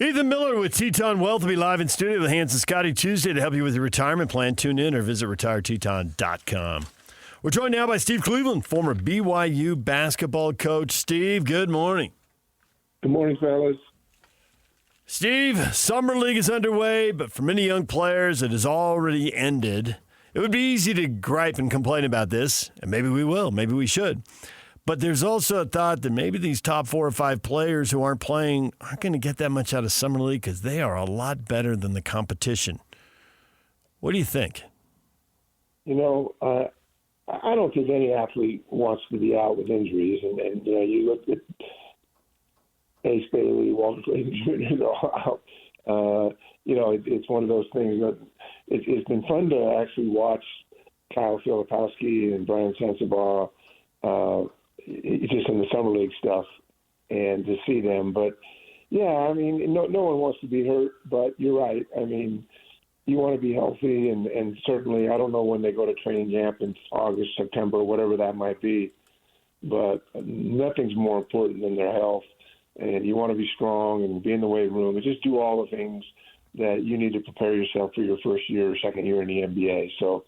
Ethan Miller with Teton Wealth will be live in studio with Hans and Scotty Tuesday to help you with your retirement plan. Tune in or visit retireteton.com. We're joined now by Steve Cleveland, former BYU basketball coach. Steve, good morning. Good morning, fellas. Steve, Summer League is underway, but for many young players, it has already ended. It would be easy to gripe and complain about this, and maybe we will, maybe we should. But there's also a thought that maybe these top 4 or 5 players who aren't playing aren't going to get that much out of Summer League because they are a lot better than the competition. What do you think? I don't think any athlete wants to be out with injuries. And you look at Ace Bailey, Walter Clayton Jr., they're all out. It's one of those things that it's been fun to actually watch Kyle Filipowski and Brian Sensabaugh just in the Summer League stuff and to see them. But, yeah, no one wants to be hurt, but you're right. You want to be healthy, and certainly I don't know when they go to training camp in August, September, whatever that might be, but nothing's more important than their health, and you want to be strong and be in the weight room and just do all the things that you need to prepare yourself for your first year or second year in the NBA. So,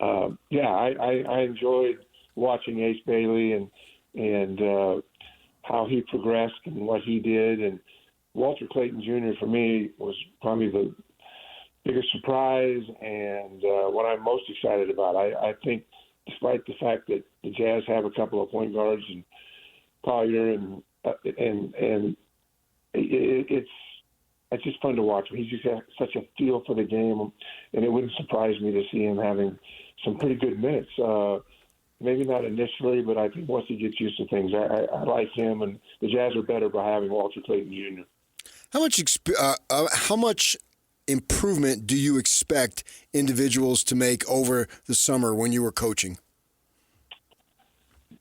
I enjoyed watching Ace Bailey and how he progressed and what he did. And Walter Clayton Jr. for me was probably the biggest surprise and what I'm most excited about. I think despite the fact that the Jazz have a couple of point guards and Collier and it's just fun to watch him. He's just got such a feel for the game, and it wouldn't surprise me to see him having some pretty good minutes. Maybe not initially, but I think once he gets used to things, I like him, and the Jazz are better by having Walter Clayton Jr. How much improvement do you expect individuals to make over the summer when you were coaching?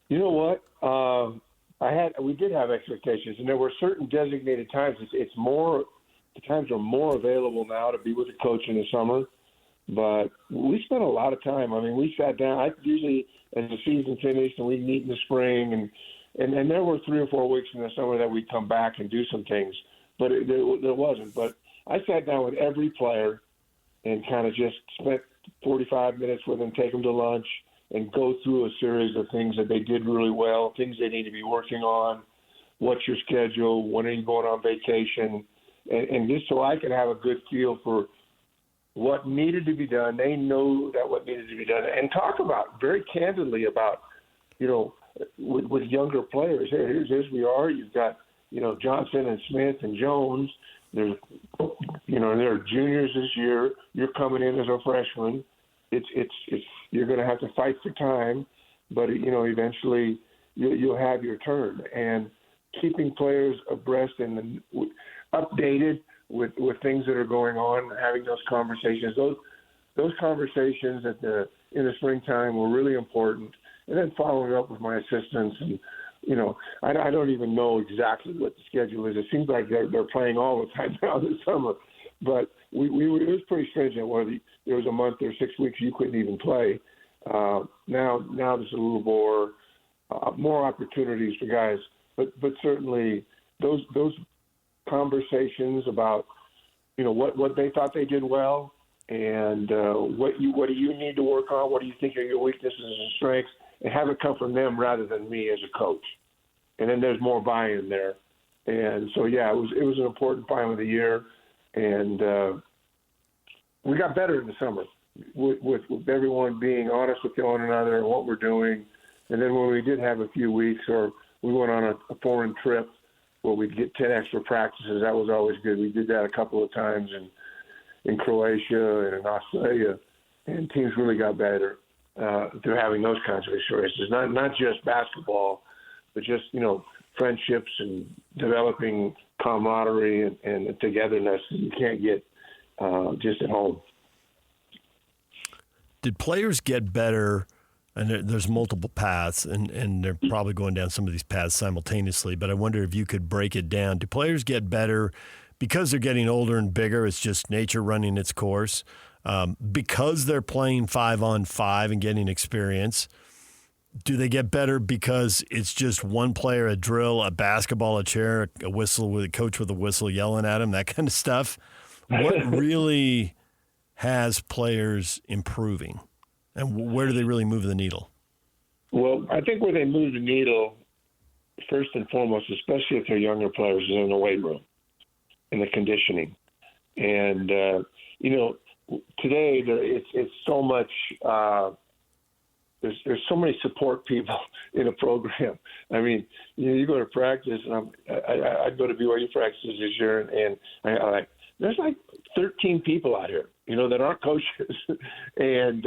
You know what? We did have expectations, and there were certain designated times. The times are more available now to be with a coach in the summer. But we spent a lot of time. We sat down. I usually, as the season finished, and we'd meet in the spring, and there were 3 or 4 weeks in the summer that we'd come back and do some things. But there wasn't. But I sat down with every player and kind of just spent 45 minutes with them, take them to lunch, and go through a series of things that they did really well, things they need to be working on, what's your schedule, when are you going on vacation, and just so I could have a good feel for what needed to be done. They know that what needed to be done, and talk about very candidly about, with younger players. Here's we are. You've got, Johnson and Smith and Jones. They're juniors this year. You're coming in as a freshman. It's you're going to have to fight for time, but eventually you'll have your turn. And keeping players abreast and updated with things that are going on, having those conversations. Those conversations in the springtime were really important. And then following up with my assistants, and I don't even know exactly what the schedule is. It seems like they're playing all the time now this summer, but it was pretty stringent. There was a month or 6 weeks you couldn't even play. Now there's a little more opportunities for guys, but certainly those conversations about what they thought they did well and what do you need to work on, what do you think are your weaknesses and strengths, and have it come from them rather than me as a coach. And then there's more buy-in there. And so it was an important time of the year, and we got better in the summer with everyone being honest with one another and what we're doing. And then when we did have a few weeks, or we went on a foreign trip where we'd get 10 extra practices, that was always good. We did that a couple of times in Croatia and in Australia, and teams really got better through having those kinds of experiences. Not just basketball, but just friendships and developing camaraderie and togetherness that you can't get just at home. Did players get better? And there's multiple paths, and they're probably going down some of these paths simultaneously, but I wonder if you could break it down. Do players get better because they're getting older and bigger? It's just nature running its course. Because they're playing 5-on-5 and getting experience, Do they get better because it's just one player, a drill, a basketball, a chair, a whistle with a coach with a whistle yelling at him, that kind of stuff? What really has players improving, and where do they really move the needle? Well, I think where they move the needle, first and foremost, especially if they're younger players, is in the weight room, in the conditioning. And, today it's so much there's so many support people in a program. I mean, you go to practice, and I go to BYU practices this year, and there's like 13 people out here, that aren't coaches, and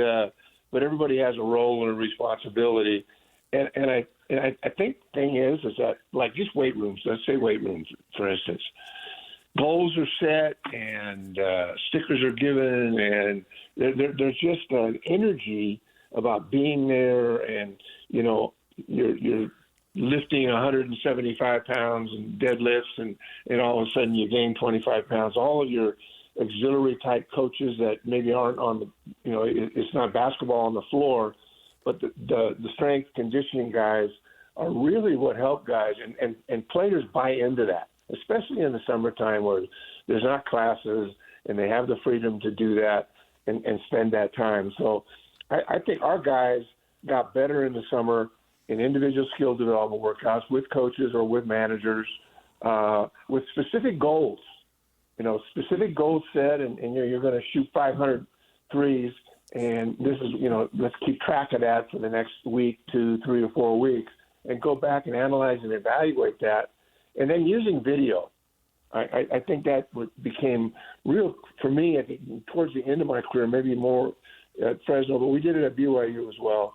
but everybody has a role and a responsibility, and I think the thing is that, like, just weight rooms. Let's say weight rooms, for instance. Goals are set and stickers are given, and there's just an energy about being there, and you're lifting 175 pounds and deadlifts, and all of a sudden you gain 25 pounds. All of your auxiliary type coaches that maybe aren't on the, it's not basketball on the floor, but the strength conditioning guys are really what help guys, and players buy into that, especially in the summertime where there's not classes and they have the freedom to do that and spend that time. So I think our guys got better in the summer in individual skill development workouts with coaches or with managers with specific goals. Specific goals set, and you're going to shoot 500 threes, and this is, let's keep track of that for the next week, 2, 3, or 4 weeks, and go back and analyze and evaluate that. And then using video. I think that became real for me, I think, towards the end of my career, maybe more at Fresno, but we did it at BYU as well,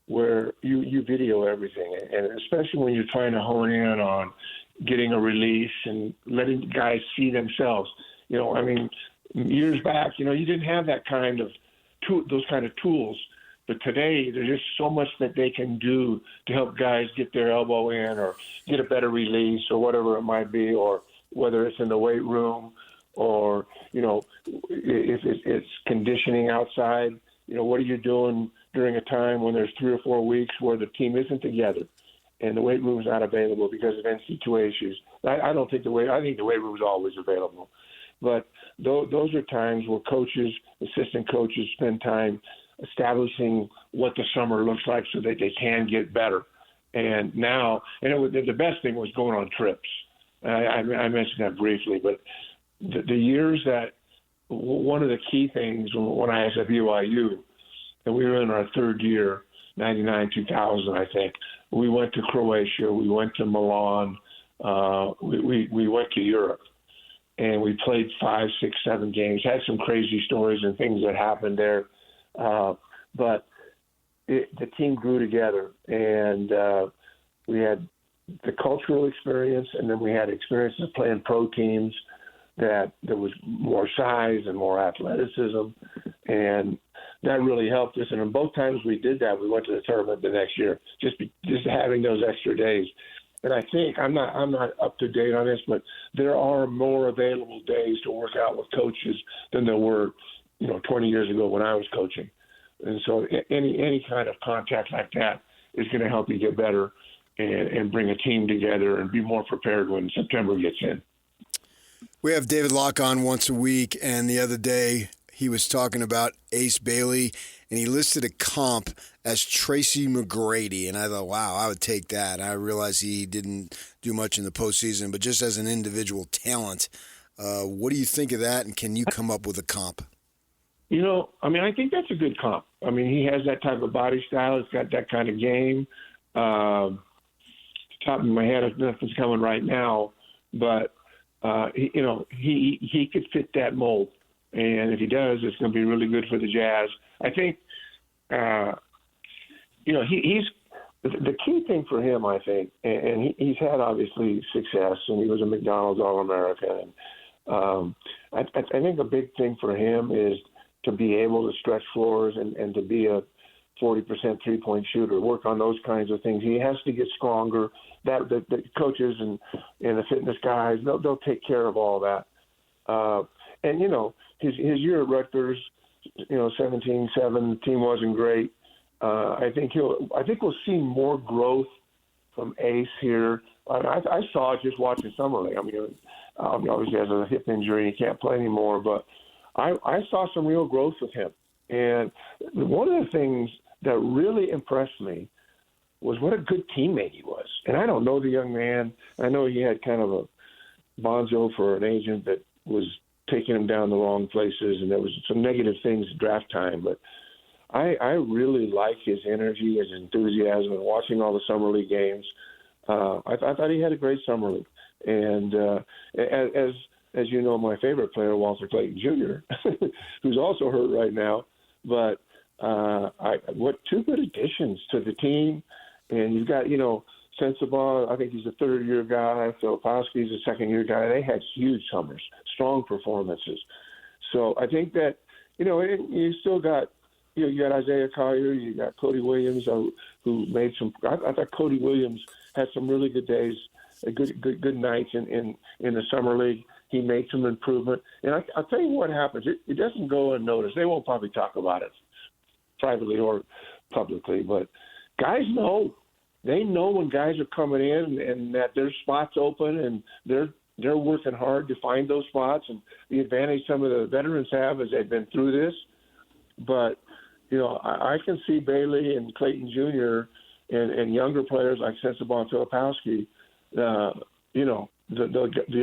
where you video everything, and especially when you're trying to hone in on getting a release and letting guys see themselves. Years back, you didn't have that kind of those kind of tools, but today there's just so much that they can do to help guys get their elbow in or get a better release or whatever it might be, or whether it's in the weight room or, if it's conditioning outside. What are you doing during a time when there's 3 or 4 weeks where the team isn't together and the weight room is not available because of NC2A issues? I think the weight room is always available. But those are times where coaches, assistant coaches, spend time establishing what the summer looks like so that they can get better. And now, the best thing was going on trips. I mentioned that briefly, but the years that one of the key things when I was at BYU, and we were in our third year, 99, 2000, I think, we went to Croatia, we went to Milan, we went to Europe, and we played 5, 6, 7 games. Had some crazy stories and things that happened there, but the team grew together, and we had the cultural experience, and then we had experience of playing pro teams that there was more size and more athleticism, and that really helped us. And in both times we did that, we went to the tournament the next year, just having those extra days. And I think I'm not up to date on this, but there are more available days to work out with coaches than there were, 20 years ago when I was coaching. And so any kind of contact like that is going to help you get better and bring a team together and be more prepared when September gets in. We have David Locke on once a week, and the other day he was talking about Ace Bailey, and he listed a comp as Tracy McGrady, and I thought, wow, I would take that. I realized he didn't do much in the postseason, but just as an individual talent, what do you think of that, and can you come up with a comp? I think that's a good comp. He has that type of body style. He's got that kind of game. Top of my head, nothing's coming right now, but he could fit that mold, and if he does, it's going to be really good for the Jazz. I think, he's the key thing for him. I think, and he's had obviously success, and he was a McDonald's All-American. And I think a big thing for him is to be able to stretch floors and to be a 40% three-point shooter, work on those kinds of things. He has to get stronger. That the coaches and the fitness guys, they'll take care of all that. And his year at Rutgers, 17-7, team wasn't great. I think we'll see more growth from Ace here. I saw it just watching Summer League. I mean, obviously he has a hip injury and he can't play anymore, but I saw some real growth with him. And one of the things that really impressed me was what a good teammate he was. And I don't know the young man. I know he had kind of a bonzo for an agent that was taking him down the wrong places, and there was some negative things at draft time. But I really like his energy, his enthusiasm, and watching all the Summer League games. I thought he had a great Summer League. And as you know, my favorite player, Walter Clayton Jr., who's also hurt right now. But what two good additions to the team. And you've got, Sensabaugh, I think he's a third-year guy. Filipowski's a second-year guy. They had huge summers, strong performances. So I think that, you still got, you got Isaiah Collier, you got Cody Williams, who made some. I thought Cody Williams had some really good days, good nights in the Summer League. He made some improvement. And I'll tell you what happens. It doesn't go unnoticed. They won't probably talk about it privately or publicly, but guys know. They know when guys are coming in and that there's spots open, and they're working hard to find those spots. And the advantage some of the veterans have is they've been through this. But, I can see Bailey and Clayton Jr. and younger players like Sensabaugh and Filipowski, the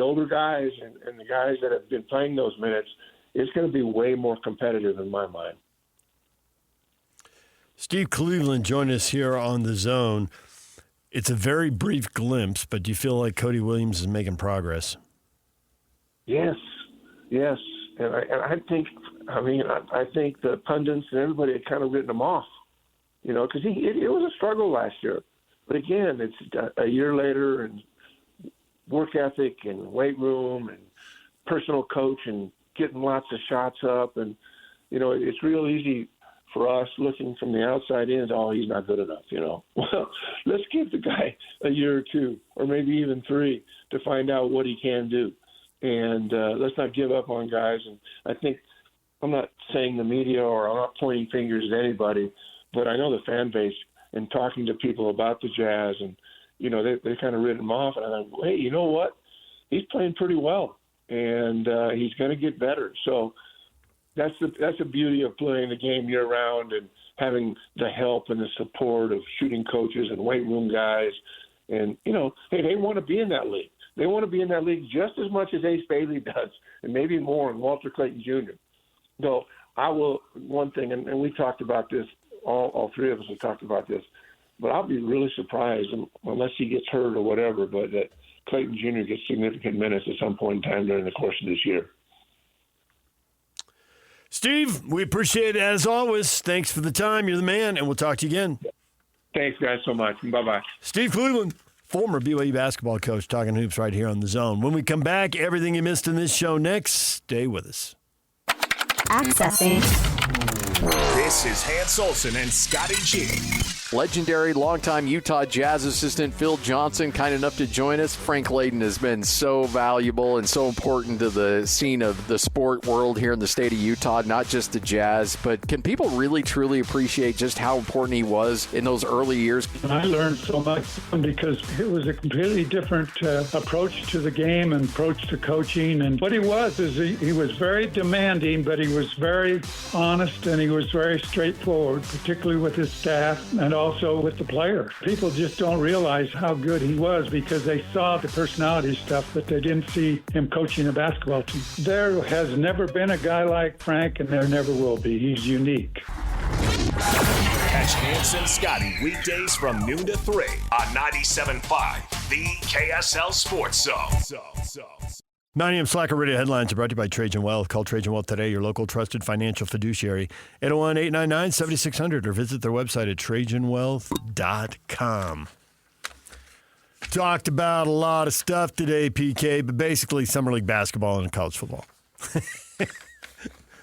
older guys and the guys that have been playing those minutes, it's going to be way more competitive in my mind. Steve Cleveland joined us here on The Zone. It's a very brief glimpse, but do you feel like Cody Williams is making progress? Yes. And I think the pundits and everybody had kind of written him off, because it was a struggle last year. But again, it's a year later, and work ethic and weight room and personal coach and getting lots of shots up. And, it's real easy for us looking from the outside in, he's not good enough, Well, let's give the guy a year or two or maybe even 3 to find out what he can do. And let's not give up on guys. And I think I'm not saying the media or I'm not pointing fingers at anybody, but I know the fan base and talking to people about the Jazz and, they kind of written him off. And I thought, hey, you know what? He's playing pretty well, and he's going to get better. So that's the beauty of playing the game year-round and having the help and the support of shooting coaches and weight room guys. And, hey, they want to be in that league. They want to be in that league just as much as Ace Bailey does, and maybe more, and Walter Clayton Jr. So one thing, and we talked about this, all 3 of us have talked about this, but I'll be really surprised, unless he gets hurt or whatever, but that Clayton Jr. gets significant minutes at some point in time during the course of this year. Steve, we appreciate it as always. Thanks for the time. You're the man, and we'll talk to you again. Thanks, guys, so much. Bye-bye. Steve Cleveland, former BYU basketball coach, talking hoops right here on The Zone. When we come back, everything you missed in this show next. Stay with us. Accessing. This is Hans Olsen and Scotty G. Legendary longtime Utah Jazz assistant Phil Johnson, kind enough to join us. Frank Layden has been so valuable and so important to the scene of the sport world here in the state of Utah, not just the Jazz. But can people really, truly appreciate just how important he was in those early years? I learned so much because it was a completely different approach to the game and approach to coaching. And what he was is he was very demanding, but he was very honest and he was very straightforward, particularly with his staff and also with the players. People just don't realize how good he was because they saw the personality stuff, but they didn't see him coaching a basketball team. There has never been a guy like Frank, and there never will be. He's unique. Catch Hans and Scotty weekdays from noon to 3 on 97.5, the KSL Sports Zone. 9 a.m. Slacker Radio headlines are brought to you by Trajan Wealth. Call Trajan Wealth today, your local trusted financial fiduciary, 801-899-7600, or visit their website at trajanwealth.com. Talked about a lot of stuff today, PK, but basically Summer League basketball and college football.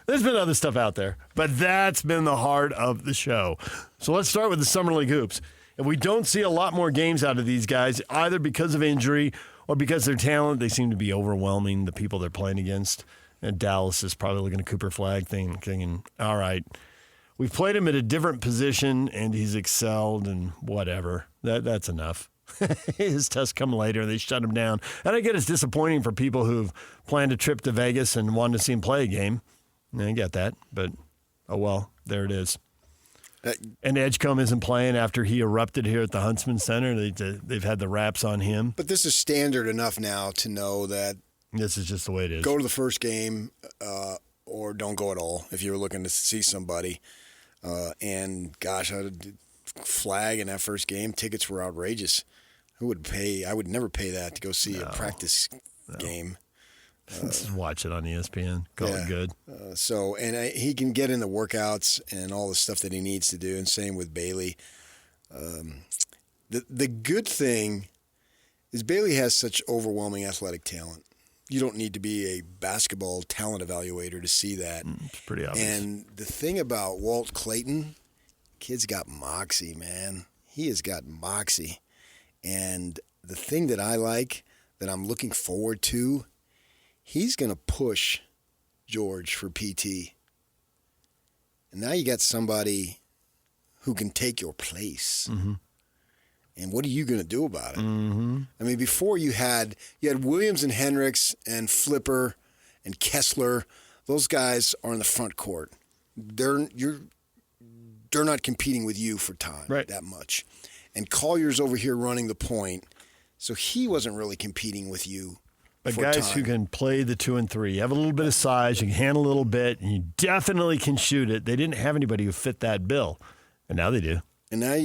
There's been other stuff out there, but that's been the heart of the show. So let's start with the Summer League hoops. And we don't see a lot more games out of these guys, either because of injury or because their talent. They seem to be overwhelming the people they're playing against. And Dallas is probably looking at Cooper Flag thinking, all right, we've played him at a different position, and he's excelled, and whatever. That's enough. His tests come later. They shut him down. And I get it's disappointing for people who've planned a trip to Vegas and wanted to see him play a game. I get that, but oh well, there it is. And Edgecombe isn't playing after he erupted here at the Huntsman Center. They've had the raps on him. But this is standard enough now to know that this is just the way it is. Go to the first game or don't go at all if you're looking to see somebody. And gosh, flag in that first game, tickets were outrageous. Who would pay? I would never pay that to go see a practice game. Just watch it on ESPN. Call it good. He can get in the workouts and all the stuff that he needs to do, and same with Bailey. The good thing is Bailey has such overwhelming athletic talent. You don't need to be a basketball talent evaluator to see that. It's pretty obvious. And the thing about Walt Clayton, kid's got moxie, man. He has got moxie. And the thing that I like, that I'm looking forward to, he's going to push George for PT. And now you got somebody who can take your place. Mm-hmm. And what are you going to do about it? Mm-hmm. I mean, before you had Williams and Hendricks and Flipper and Kessler. Those guys are in the front court. They're not competing with you for time that much. And Collier's over here running the point, so he wasn't really competing with you. But guys who can play the 2 and 3, you have a little bit of size, you can handle a little bit, and you definitely can shoot it. They didn't have anybody who fit that bill, and now they do. And now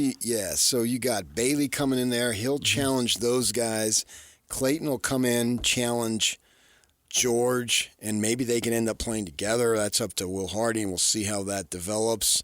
so you got Bailey coming in there. He'll challenge those guys. Clayton will come in, challenge George, and maybe they can end up playing together. That's up to Will Hardy, and we'll see how that develops.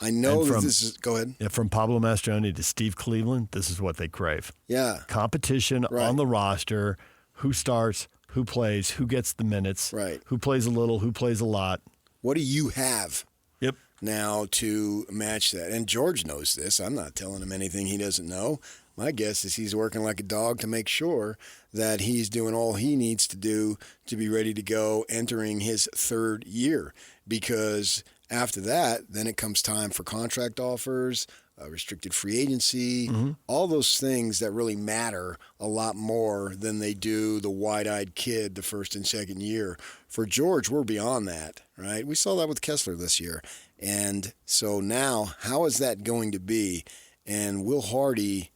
I know that this is – go ahead. Yeah, from Pablo Mastroianni to Steve Cleveland, this is what they crave. Yeah. Competition on the roster, who starts, who plays, who gets the minutes, who plays a little, who plays a lot. What do you have Yep. now to match that? And George knows this. I'm not telling him anything he doesn't know. My guess is he's working like a dog to make sure that he's doing all he needs to do to be ready to go entering his third year, because – after that, then it comes time for contract offers, restricted free agency, all those things that really matter a lot more than they do the wide-eyed kid the first and second year. For George, we're beyond that, right? We saw that with Kessler this year. And so now, how is that going to be? And Will Hardy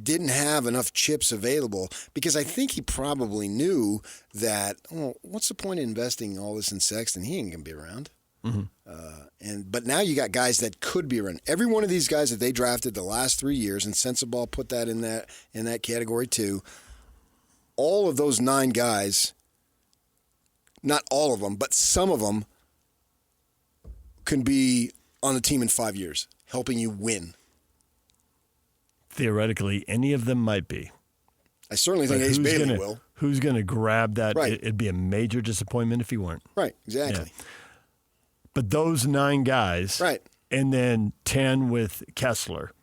didn't have enough chips available, because I think he probably knew that, what's the point of investing all this in Sexton? He ain't going to be around. But now you got guys that could be around. Every one of these guys that they drafted the last 3 years, and Sensabaugh put that in that category too, all of those 9 guys, not all of them, but some of them can be on the team in 5 years, helping you win. Theoretically, any of them might be. I certainly think Ace Bailey will. Who's going to grab that? Right. It'd be a major disappointment if he weren't. Right, exactly. Yeah. But those 9 guys, and then 10 with Kessler,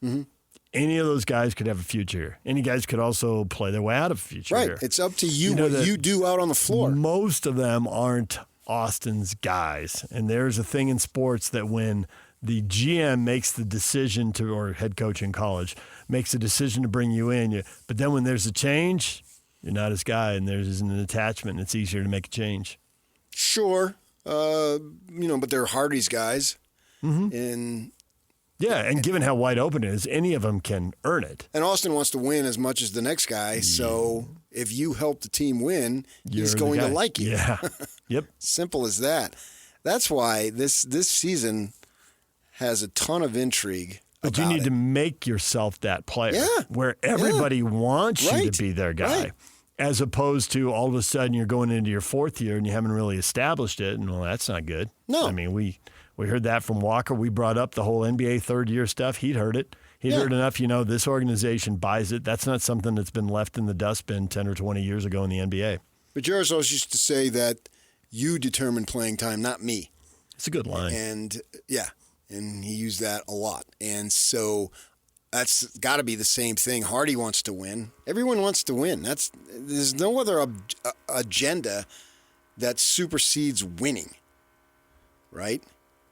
any of those guys could have a future. Any guys could also play their way out of a future. Right. Here. It's up to you what you do out on the floor. Most of them aren't Austin's guys. And there's a thing in sports that when the GM makes the decision to, or head coach in college, makes a decision to bring you in. But then when there's a change, you're not his guy, and there isn't an attachment, and it's easier to make a change. Sure. But they're Hardy's guys. And given how wide open it is, any of them can earn it. And Austin wants to win as much as the next guy, so if you help the team win, he's going to like you. Yeah. Yep. Simple as that. That's why this season has a ton of intrigue. But you need to make yourself that player where everybody wants you to be their guy, as opposed to all of a sudden you're going into your 4th year and you haven't really established it, and well, that's not good. No. I mean, we heard that from Walker. We brought up the whole NBA third-year stuff. He'd heard it. He'd heard enough, this organization buys it. That's not something that's been left in the dustbin 10 or 20 years ago in the NBA. But Jarosz used to say that you determine playing time, not me. It's a good line. And, and he used that a lot. And so that's got to be the same thing. Hardy wants to win. Everyone wants to win. There's no other agenda that supersedes winning. right?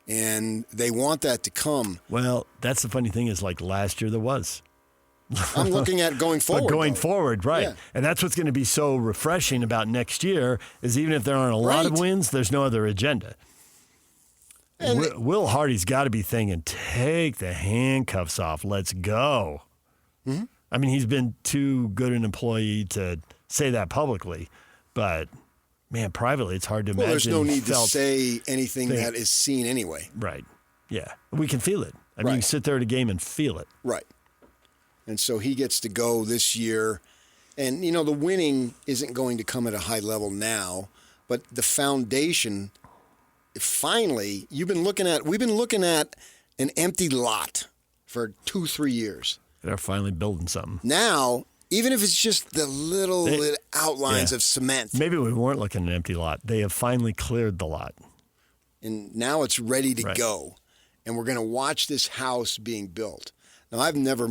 And they want that to come. Well, that's the funny thing is like last year there was. I'm looking at going forward. But going though. forward, right. Yeah. And that's what's going to be so refreshing about next year is even if there aren't a lot of Right. wins, there's no other agenda. And Will Hardy's got to be thinking, take the handcuffs off. Let's go. Mm-hmm. I mean, he's been too good an employee to say that publicly, but man, privately, it's hard to well, imagine. there's no need to felt- say anything thing. that is seen anyway. Right. Yeah. We can feel it. I mean, you Right. sit there at a game and feel it. Right. And so he gets to go this year. And, you know, the winning isn't going to come at a high level now, but the foundation, finally, we've been looking at an empty lot for 2-3 years. They're finally building something. Now, even if it's just the little outlines yeah. of cement, Maybe we weren't looking at an empty lot. They have finally cleared the lot. and now it's ready to Right. go. And we're going to watch this house being built. Now, I've never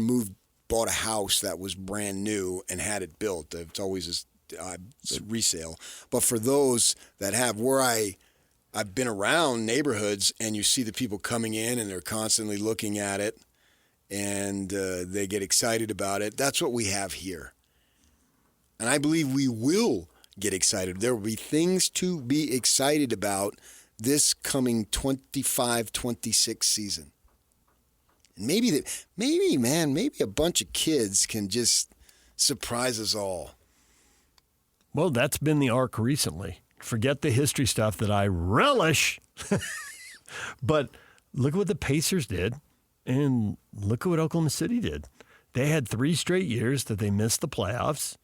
bought a house that was brand new and had it built. It's always it's resale. But for those that have, I've been around neighborhoods and you see the people coming in and they're constantly looking at it and they get excited about it. That's what we have here. And I believe we will get excited. There will be things to be excited about this coming 25-26 season. And maybe a bunch of kids can just surprise us all. Well, that's been the arc recently. Forget the history stuff that I relish. But look at what the Pacers did, and look at what Oklahoma City did. They had 3 straight years that they missed the playoffs,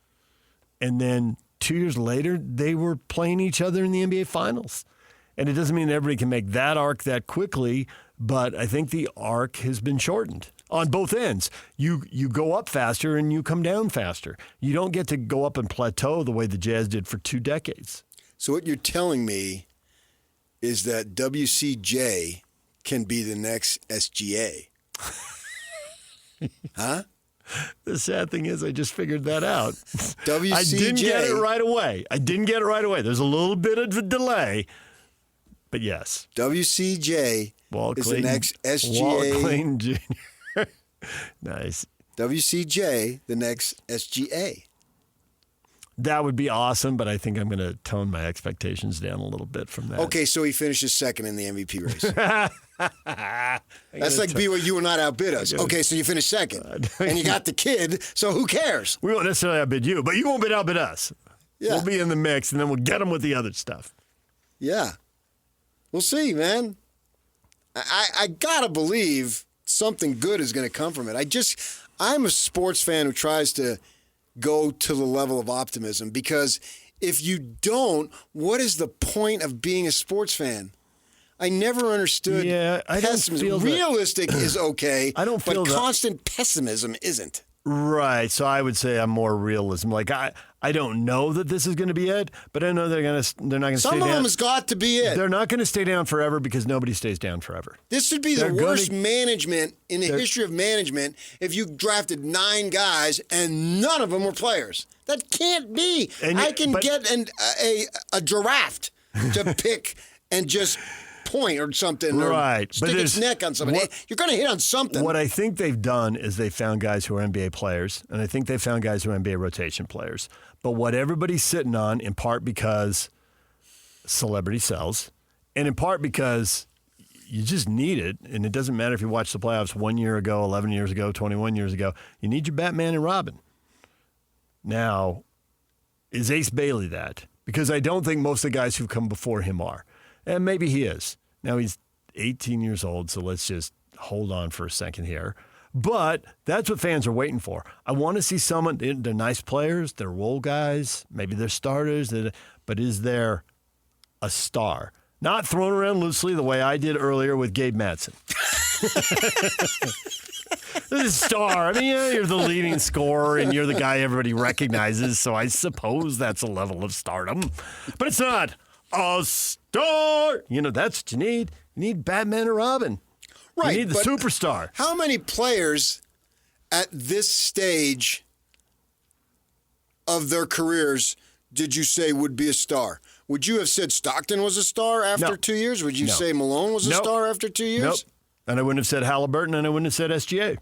and then 2 years later, they were playing each other in the NBA Finals. And it doesn't mean everybody can make that arc that quickly, but I think the arc has been shortened on both ends. You go up faster and you come down faster. You don't get to go up and plateau the way the Jazz did for 2 decades. So what you're telling me is that WCJ can be the next SGA. Huh? The sad thing is I just figured that out. WCJ. I didn't get it right away. There's a little bit of a delay, but yes. WCJ Walt is Clayton, the next SGA. Walt Clayton Jr. Nice. WCJ, the next SGA. That would be awesome, but I think I'm going to tone my expectations down a little bit from that. Okay, so he finishes second in the MVP race. That's like BYU will not outbid us. Okay, so you finished second. And you got the kid, so who cares? We won't necessarily outbid you, but you won't outbid us. Yeah. We'll be in the mix, and then we'll get them with the other stuff. Yeah. We'll see, man. I got to believe something good is going to come from it. I'm a sports fan who tries to go to the level of optimism because if you don't, what is the point of being a sports fan? I never understood I don't pessimism. feel that- Realistic is okay, I don't feel but that- constant pessimism isn't. Right. So I would say I'm more realism. Like I don't know that this is going to be it, but I know they're not going to stay Some of down. them has got to be it. They're not going to stay down forever because nobody stays down forever. This would be They're the gonna- worst management in the history of management if you drafted 9 guys and none of them were players. That can't be. And I can but- get a giraffe to pick and just point or something. Right. Or stick But its there's- neck on something. You're going to hit on something. What I think they've done is they found guys who are NBA players, and I think they found guys who are NBA rotation players. But what everybody's sitting on, in part because celebrity sells, and in part because you just need it, and it doesn't matter if you watch the playoffs 1 year ago, 11 years ago, 21 years ago, you need your Batman and Robin. Now, is Ace Bailey that? Because I don't think most of the guys who've come before him are. And maybe he is. Now he's 18 years old, so let's just hold on for a second here. But that's what fans are waiting for. I want to see someone, they're nice players, they're role guys, maybe they're starters, but is there a star? Not thrown around loosely the way I did earlier with Gabe Madsen. This is a star. I mean, yeah, you're the leading scorer and you're the guy everybody recognizes, so I suppose that's a level of stardom. But it's not a star. You know, that's what you need. You need Batman or Robin. right, You need the but superstar. How many players at this stage of their careers did you say would be a star? Would you have said Stockton was a star after No. 2 years? Would you No. say Malone was a Nope. star after 2 years? Nope. And I wouldn't have said Halliburton, and I wouldn't have said SGA.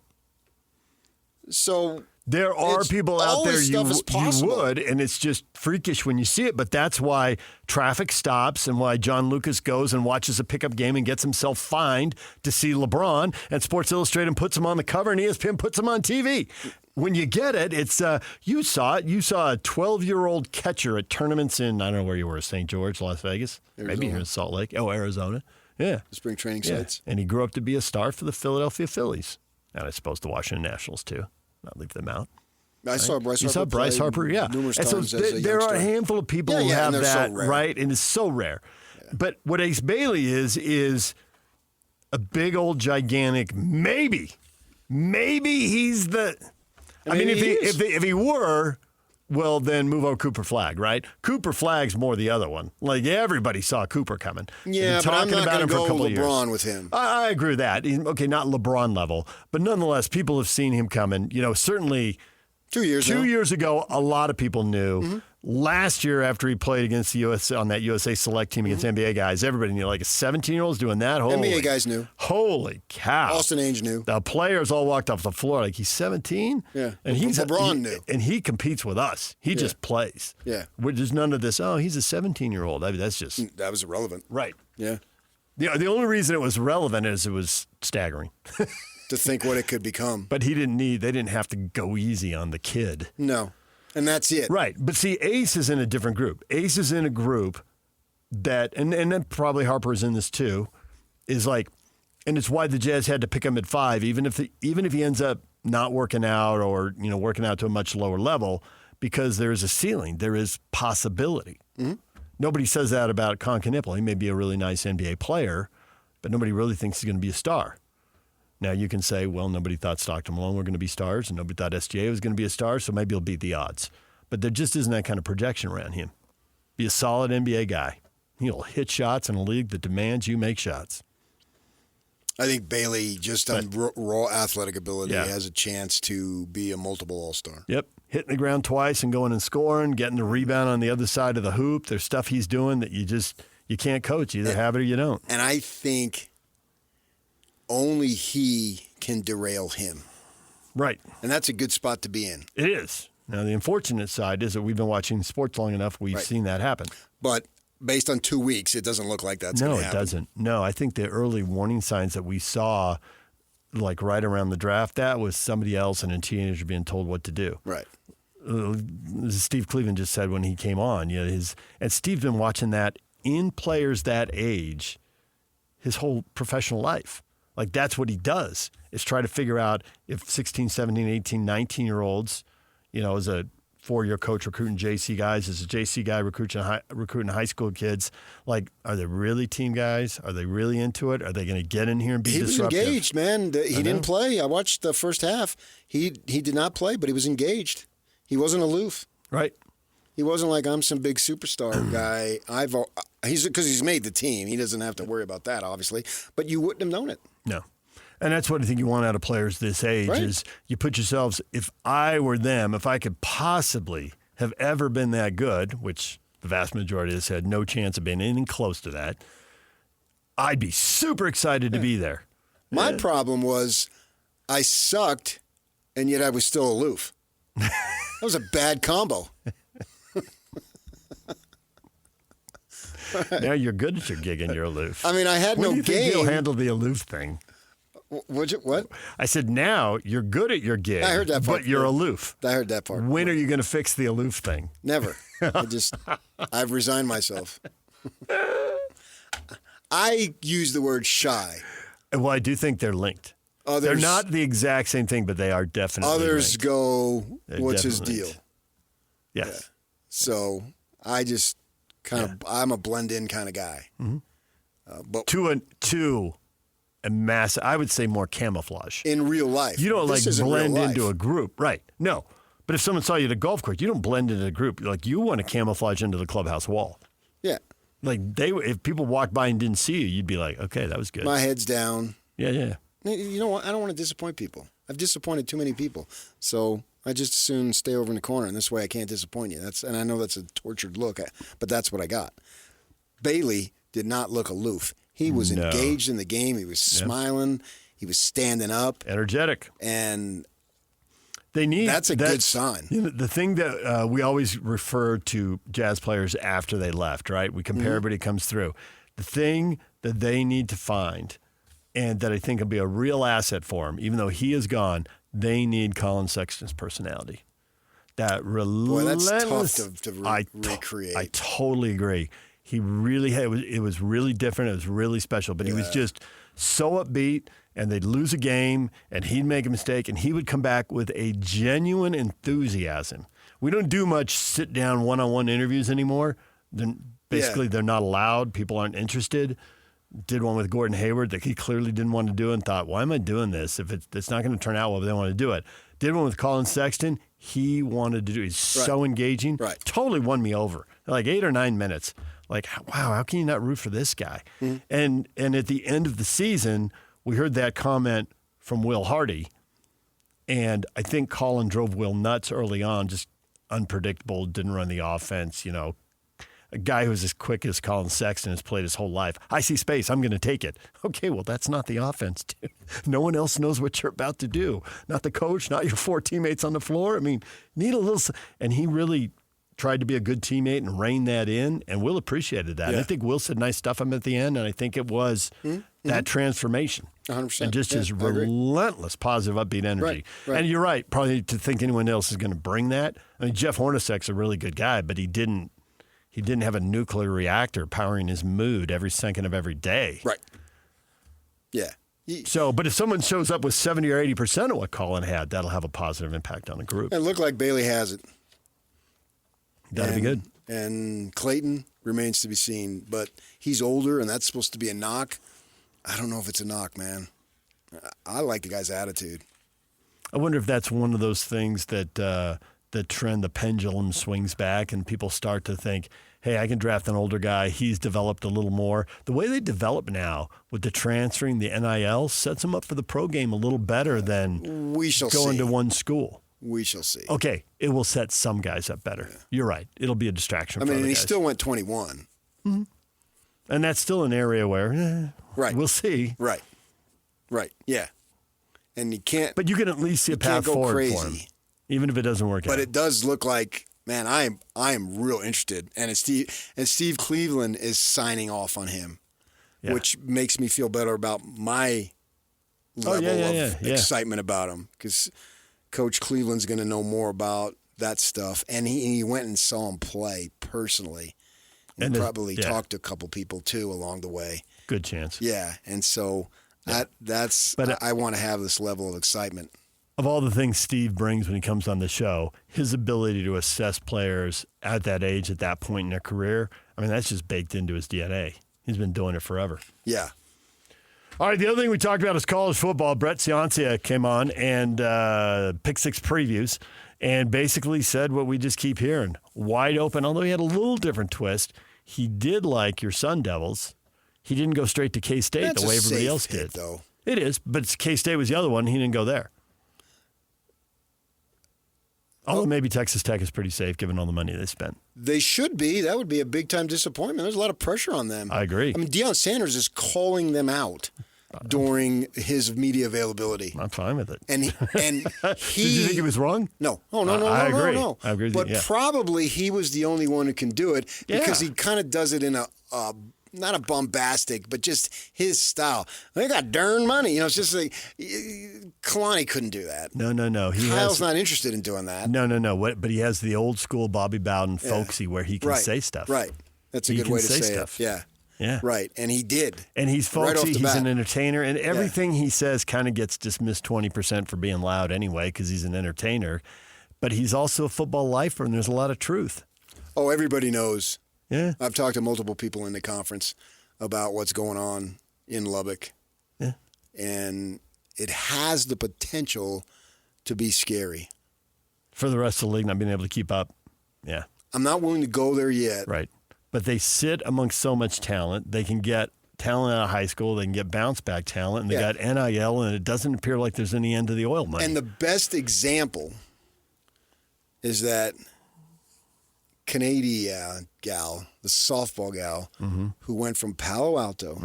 So There are It's- people all out there this you stuff is possible. would, and it's just freakish when you see it. But that's why traffic stops and why John Lucas goes and watches a pickup game and gets himself fined to see LeBron, and Sports Illustrated puts him on the cover and ESPN puts him on TV. When you get it, it's you saw it. You saw a 12-year-old catcher at tournaments in, I don't know where you were, St. George, Las Vegas, maybe here in Salt Lake. Oh, Arizona. Yeah. spring training Yeah. sites. And he grew up to be a star for the Philadelphia Phillies. And I suppose the Washington Nationals, too. Not leave them out. I saw Bryce You Harper. saw Bryce play Harper, yeah. numerous And so times as a there are a youngster. handful of people who Yeah, have and they're so that, rare. right? And it's so rare. But what Ace Bailey is a big old gigantic maybe. Maybe he's the. I mean, maybe he is. if he were, well, then move over Cooper Flag, right? Cooper Flag's more the other one. Like everybody saw Cooper coming. Yeah, Been but I'm talking not about going him to for a go couple of years. LeBron with him. I agree with that. Okay, not LeBron level, but nonetheless, people have seen him coming. You know, certainly 2 years Two now. years ago, a lot of people knew. Mm-hmm. Last year, after he played against the USA on that USA select team against NBA guys, everybody knew. Like a 17-year-old's doing that. Holy, NBA guys knew. Holy cow! Austin Ainge knew. The players all walked off the floor like he's 17. Yeah. and he's LeBron knew. and he competes with us. He just plays. Yeah. There's none of this. Oh, he's a 17-year-old. I mean, that's just That was irrelevant. right. Yeah. The only reason it was relevant is it was staggering. To think what it could become. But they didn't have to go easy on the kid. No. And that's it. Right. But see, Ace is in a different group. Ace is in a group that, and then probably Harper is in this too, is like, and it's why the Jazz had to pick him at 5, even if he ends up not working out or, working out to a much lower level, because there is a ceiling. There is possibility. Mm-hmm. Nobody says that about Con Knipple. He may be a really nice NBA player, but nobody really thinks he's going to be a star. Now, you can say, well, nobody thought Stockton Malone were going to be stars, and nobody thought SGA was going to be a star, so maybe he'll beat the odds. But there just isn't that kind of projection around him. Be a solid NBA guy. He'll hit shots in a league that demands you make shots. I think Bailey, just on raw athletic ability, Yeah. has a chance to be a multiple All-Star. Yep. Hitting the ground twice and going and scoring, getting the rebound on the other side of the hoop. There's stuff he's doing that you can't coach. You either have it or you don't. And I think only he can derail him. Right. And that's a good spot to be in. It is. Now, the unfortunate side is that we've been watching sports long enough, we've Right. seen that happen. But based on 2 weeks, it doesn't look like that's going No, to it happen. doesn't. No, I think the early warning signs that we saw, like right around the draft, that was somebody else and a teenager being told what to do. Right. Steve Cleveland just said when he came on, and Steve's been watching that in players that age his whole professional life. Like that's what he does, is try to figure out if 16, 17, 18, 19-year-olds, as a 4-year coach recruiting JC guys, as a JC guy recruiting high school kids, like, are they really team guys? Are they really into it? Are they going to get in here and be He was disruptive? engaged, man. He didn't play. I watched the first half. He did not play, but he was engaged. He wasn't aloof. Right. He wasn't like, I'm some big superstar guy. Because he's made the team. He doesn't have to worry about that, obviously. But you wouldn't have known it. No. And that's what I think you want out of players this age Right. is you put yourselves, if I were them, if I could possibly have ever been that good, which the vast majority of us had no chance of being anything close to that, I'd be super excited to be there. My problem was I sucked, and yet I was still aloof. That was a bad combo. Now you're good at your gig and you're aloof. I mean, I had When no do you think game. you'll handle the aloof thing? What? I said, now you're good at your gig, I heard that part, but you're yeah. aloof. I heard that part. When are you going to fix the aloof thing? Never. I've resigned myself. I use the word shy. Well, I do think they're linked. Others, They're not the exact same thing, but they are definitely Others linked. go, They're what's his definitely deal? linked. Yes. So I just I'm a blend-in kind of guy. But To a mass, I would say more camouflage. in real life, You don't this isn't blend real into life. a group, right? No. But if someone saw you at a golf course, you don't blend into a group. Like you want to camouflage into the clubhouse wall. Yeah, Like if people walked by and didn't see you, you'd be like, okay, that was good. my head's down. Yeah. You know what? I don't want to disappoint people. I've disappointed too many people. So I just as soon stay over in the corner, and this way I can't disappoint you. And I know that's a tortured look, but that's what I got. Bailey did not look aloof. He was engaged in the game. He was smiling. He was standing up. Energetic. And that's a good sign. You know, the thing that we always refer to Jazz players after they left, right? We compare everybody who comes through. The thing that they need to find, and that I think will be a real asset for him, even though he is gone, they need Colin Sexton's personality. That relentless. Boy, that's tough to recreate. I totally agree. He really had it was really different. It was really special. But he was just so upbeat, and they'd lose a game, and he'd make a mistake, and he would come back with a genuine enthusiasm. We don't do much sit-down one-on-one interviews anymore. They're not allowed. People aren't interested. Did one with Gordon Hayward that he clearly didn't want to do and thought, why am I doing this if it's not going to turn out well, but they want to do it. Did one with Colin Sexton. He wanted to do it. He's so engaging. Right. Totally won me over. Like 8 or 9 minutes. Like, wow, how can you not root for this guy? And at the end of the season, we heard that comment from Will Hardy, and I think Colin drove Will nuts early on, just unpredictable, didn't run the offense, A guy who's as quick as Colin Sexton has played his whole life. I see space, I'm going to take it. Okay, well, that's not the offense, dude. No one else knows what you're about to do. Not the coach, not your 4 teammates on the floor. I mean, need a little – and he really – tried to be a good teammate and rein that in, and Will appreciated that. Yeah. And I think Will said nice stuff on him at the end, and I think it was that transformation. 100%. And just his relentless positive, upbeat energy. Right. And you're right, probably to think anyone else is going to bring that. I mean, Jeff Hornacek's a really good guy, but he didn't have a nuclear reactor powering his mood every second of every day. Right. Yeah. But if someone shows up with 70 or 80% of what Colin had, that'll have a positive impact on the group. It looked like Bailey has it. That'd be good. And Clayton remains to be seen, but he's older, and that's supposed to be a knock. I don't know if it's a knock, man. I like the guy's attitude. I wonder if that's one of those things that the pendulum swings back, and people start to think, hey, I can draft an older guy. He's developed a little more. The way they develop now with the transferring, the NIL, sets them up for the pro game a little better than going to one school. We shall see. Okay, it will set some guys up better. Yeah. You're right. It'll be a distraction for other guys. He still went 21. Mm-hmm. And that's still an area where we'll see. Right. Yeah. And you can't. But you can at least see a path forward for him, even if it doesn't work out. But it does look like, man, I am real interested. And Steve Cleveland is signing off on him, which makes me feel better about my level of excitement about him, because Coach Cleveland's going to know more about that stuff, and he went and saw him play personally, and probably talked to a couple people too along the way. Good chance. Yeah, and so that's. But I want to have this level of excitement. Of all the things Steve brings when he comes on the show, his ability to assess players at that age, at that point in their career, I mean, that's just baked into his DNA. He's been doing it forever. Yeah. All right, the other thing we talked about is college football. Brett Ciancia came on and Pick Six previews and basically said what we just keep hearing. Wide open, although he had a little different twist. He did like your Sun Devils. He didn't go straight to K-State the way everybody else did. Though. It is, but K-State was the other one. He didn't go there. Although maybe Texas Tech is pretty safe given all the money they spent. They should be. That would be a big-time disappointment. There's a lot of pressure on them. I agree. I mean, Deion Sanders is calling them out during his media availability. I'm fine with it. And he Did you think he was wrong? No. Oh, no. I agree. No. I agree with but you, probably he was the only one who can do it because he kind of does it in a not a bombastic, but just his style. They got darn money. It's just like Kalani couldn't do that. No. Kyle's not interested in doing that. No. But he has the old school Bobby Bowden folksy where he can say stuff. Right. That's a good way to say stuff. It. Yeah. Right. And he did. And he's folksy. Right he's an entertainer. And everything he says kind of gets dismissed 20% for being loud anyway because he's an entertainer. But he's also a football lifer, and there's a lot of truth. Oh, everybody knows. Yeah. I've talked to multiple people in the conference about what's going on in Lubbock. Yeah. And it has the potential to be scary. For the rest of the league not being able to keep up. Yeah. I'm not willing to go there yet. Right. But they sit amongst so much talent. They can get talent out of high school. They can get bounce-back talent. And they got NIL, and it doesn't appear like there's any end to the oil money. And the best example is that Canadian gal, the softball gal, who went from Palo Alto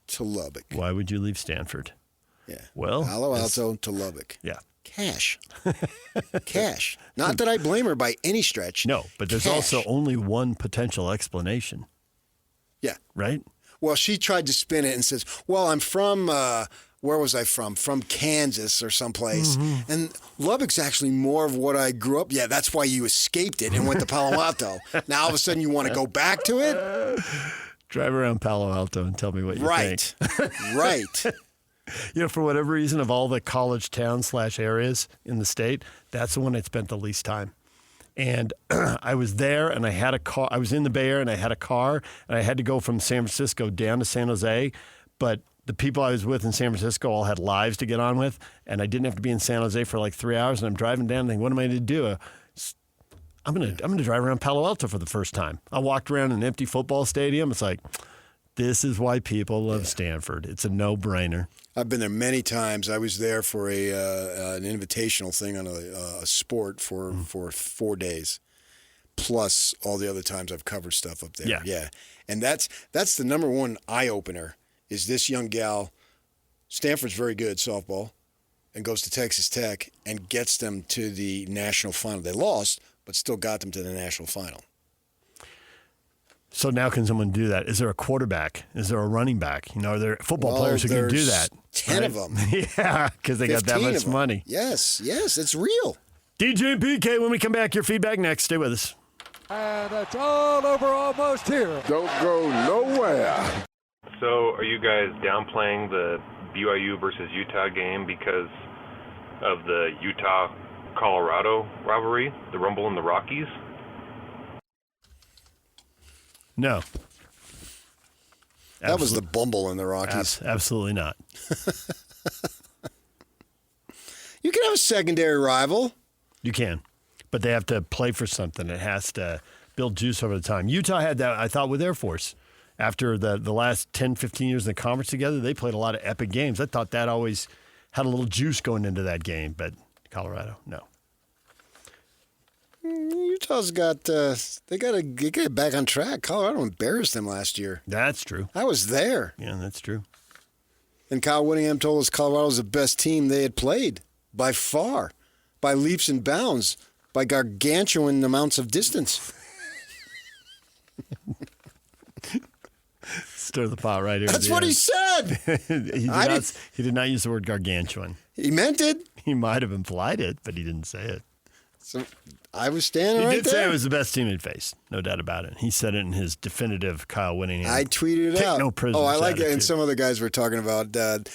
to Lubbock. Why would you leave Stanford? Yeah. Well, Palo Alto to Lubbock. Yeah. Cash. Cash. Not that I blame her by any stretch. No, but there's Cash. also only one potential explanation, Yeah. right? Well, she tried to spin it and says, well, I'm from, where was I from? From Kansas or someplace. And Lubbock's actually more of what I grew up. Yeah, that's why you escaped it and went to Palo Alto. Now all of a sudden you want to go back to it? Drive around Palo Alto and tell me what you think. Right. You know, for whatever reason, of all the college towns / areas in the state, that's the one I spent the least time. And I was there, and I had a car. I was in the Bay Area, and I had a car, and I had to go from San Francisco down to San Jose. But the people I was with in San Francisco all had lives to get on with, and I didn't have to be in San Jose for like 3 hours. And I'm driving down, and thinking, what am I going to do? I'm gonna drive around Palo Alto for the first time. I walked around an empty football stadium. It's like, this is why people love Stanford. It's a no-brainer. I've been there many times. I was there for an invitational thing on a sport for 4 days, plus all the other times I've covered stuff up there. Yeah. And that's the number one eye-opener is this young gal. Stanford's very good at softball and goes to Texas Tech and gets them to the national final. They lost, but still got them to the national final. So now can someone do that? Is there a quarterback? Is there a running back? You know, are there football players who can do that? 10 of them. Yeah, because they got that much money. Yes, it's real. DJ and PK, when we come back, your feedback next. Stay with us. And it's all over almost here. Don't go nowhere. So are you guys downplaying the BYU versus Utah game because of the Utah-Colorado rivalry, the Rumble in the Rockies? No. That was the Bumble in the Rockies. Absolutely not. You can have a secondary rival. You can. But they have to play for something. It has to build juice over the time. Utah had that, I thought, with Air Force. After the last 10, 15 years in the conference together, they played a lot of epic games. I thought that always had a little juice going into that game. But Colorado, no. Utah's got they got to get back on track. Colorado embarrassed them last year. That's true. I was there. Yeah, that's true. And Kyle Whittingham told us Colorado's the best team they had played by far, by leaps and bounds, by gargantuan amounts of distance. Stir the pot right here. That's what he said. He did not use the word gargantuan. He meant it. He might have implied it, but he didn't say it. So I was standing right there. He there. did say it was the best team he'd faced, no doubt about it. He said it in his definitive Kyle Whittingham. I tweeted it out. No prisoners. Oh, I like attitude. it. And some other guys were talking about the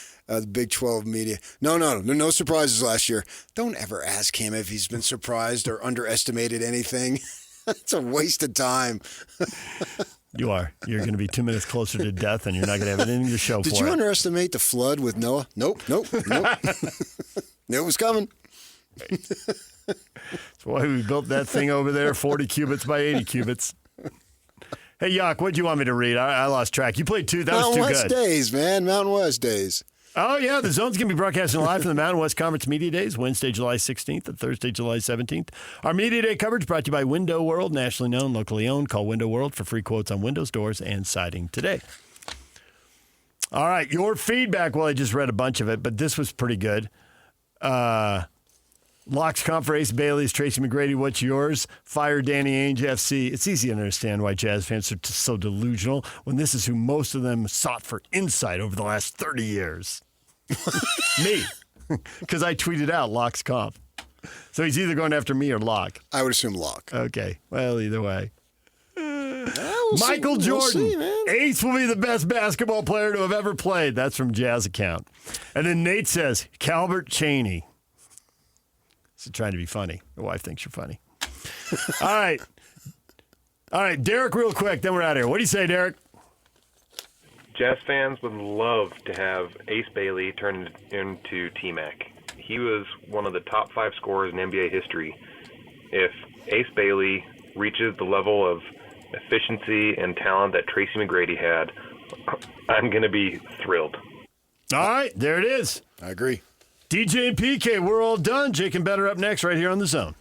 Big 12 media. No surprises last year. Don't ever ask him if he's been surprised or underestimated anything. It's a waste of time. You are. You're going to be 2 minutes closer to death, and you're not going to have anything to show for it. Did you underestimate the flood with Noah? Nope. Knew it was coming. That's why we built that thing over there, 40 cubits by 80 cubits. Hey, Yak, what do you want me to read? I lost track. You played two. That was too good. Mountain West Days, man. Mountain West Days. Oh, yeah. The Zone's going to be broadcasting live from the Mountain West Conference Media Days, Wednesday, July 16th and Thursday, July 17th. Our Media Day coverage brought to you by Window World, nationally known, locally owned. Call Window World for free quotes on windows, doors, and siding today. All right, your feedback. Well, I just read a bunch of it, but this was pretty good. Locks Comp for Ace Bailey's, Tracy McGrady, what's yours? Fire Danny Ainge, FC. It's easy to understand why Jazz fans are so delusional when this is who most of them sought for insight over the last 30 years. Me. Because I tweeted out Locks Comp. So he's either going after me or Locke. I would assume Locke. Okay. Well, either way. We'll Michael Jordan, see, man. Ace will be the best basketball player to have ever played. That's from Jazz account. And then Nate says, Calbert Chaney. So trying to be funny. My wife thinks you're funny. All right, Derek, real quick, then we're out of here. What do you say, Derek? Jazz fans would love to have Ace Bailey turn into T-Mac. He was one of the top 5 scorers in NBA history. If Ace Bailey reaches the level of efficiency and talent that Tracy McGrady had, I'm going to be thrilled. All right, there it is. I agree. DJ and PK, we're all done. Jake and Better up next right here on The Zone.